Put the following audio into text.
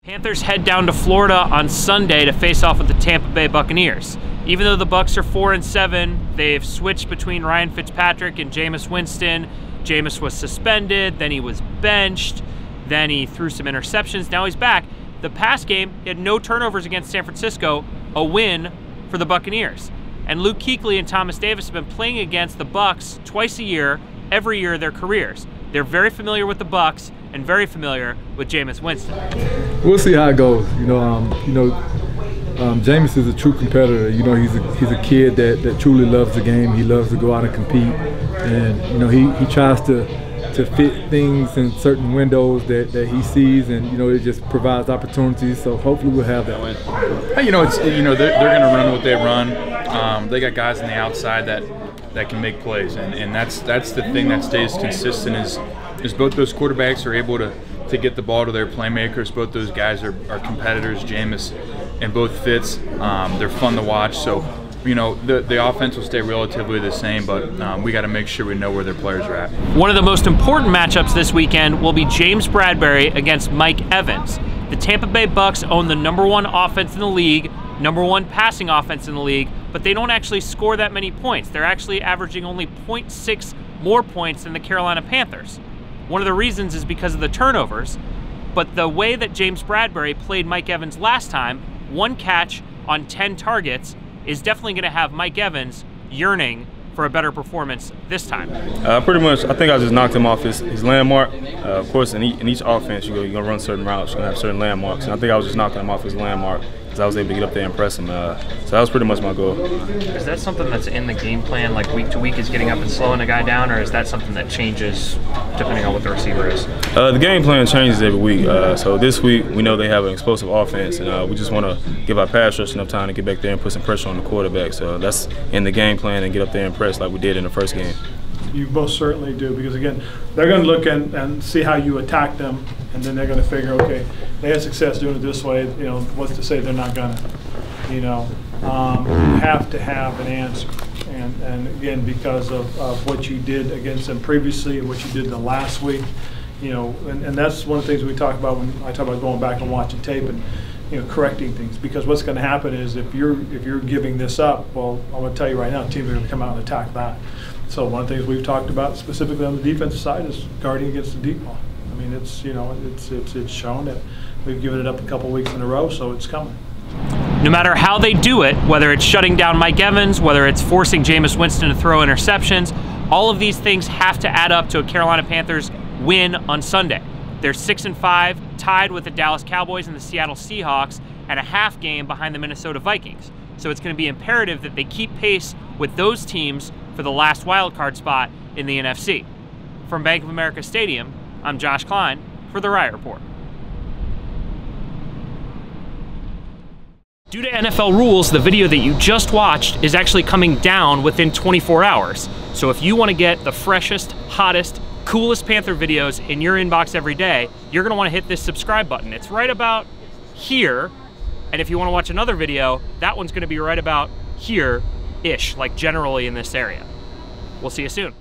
Panthers head down to Florida on Sunday to face off with the Tampa Bay Buccaneers. Even though the Bucs are 4-7, they've switched between Ryan Fitzpatrick and Jameis Winston. Jameis was suspended, then he was benched, then he threw some interceptions, now he's back. The past game, he had no turnovers against San Francisco, a win for the Buccaneers. And Luke Kuechly and Thomas Davis have been playing against the Bucs twice a year, every year of their careers. They're very familiar with the Bucs and very familiar with Jameis Winston. We'll see how it goes. Jameis is a true competitor. He's a kid that truly loves the game. He loves to go out and compete, and he tries to fit things in certain windows that he sees, and it just provides opportunities. So hopefully we'll have that. They're going to run what they run. They got guys on the outside that can make plays, and that's the thing that stays consistent is both those quarterbacks are able to get the ball to their playmakers. Both those guys are competitors, Jameis and both Fitz. They're fun to watch. So, the offense will stay relatively the same, but we got to make sure we know where their players are at. One of the most important matchups this weekend will be James Bradberry against Mike Evans. The Tampa Bay Bucs own the #1 offense in the league, #1 passing offense in the league, but they don't actually score that many points. They're actually averaging only 0.6 more points than the Carolina Panthers. One of the reasons is because of the turnovers, but the way that James Bradberry played Mike Evans last time, 1 catch on 10 targets, is definitely going to have Mike Evans yearning for a better performance this time. Pretty much, I think I just knocked him off his landmark. Of course, in each offense, you're going to run certain routes, you're going to have certain landmarks, and I think I was just knocking him off his landmark. I was able to get up there and impress him. So that was pretty much my goal. Is that something that's in the game plan, like week to week, is getting up and slowing a guy down, or is that something that changes depending on what the receiver is? The game plan changes every week. So this week, we know they have an explosive offense, and we just want to give our pass rush enough time to get back there and put some pressure on the quarterback. So that's in the game plan, and get up there and impress like we did in the first game. You most certainly do, because again, they're going to look and see how you attack them, and then they're going to figure, okay, they had success doing it this way. What's to say they're not going to? You have to have an answer, and again, because of what you did against them previously and what you did the last week, and that's one of the things we talk about when I talk about going back and watching tape and correcting things. Because what's going to happen is if you're giving this up, well, I'm going to tell you right now, teams are going to come out and attack that. So one of the things we've talked about specifically on the defensive side is guarding against the deep ball. I mean, it's shown that we've given it up a couple weeks in a row, so it's coming. No matter how they do it, whether it's shutting down Mike Evans, whether it's forcing Jameis Winston to throw interceptions, all of these things have to add up to a Carolina Panthers win on Sunday. They're 6-5, tied with the Dallas Cowboys and the Seattle Seahawks, and a half game behind the Minnesota Vikings. So it's going to be imperative that they keep pace with those teams for the last wildcard spot in the NFC. From Bank of America Stadium, I'm Josh Klein for the Riot Report. Due to NFL rules, the video that you just watched is actually coming down within 24 hours. So if you want to get the freshest, hottest, coolest Panther videos in your inbox every day, you're going to want to hit this subscribe button. It's right about here. And if you want to watch another video, that one's going to be right about here-ish, like generally in this area. We'll see you soon.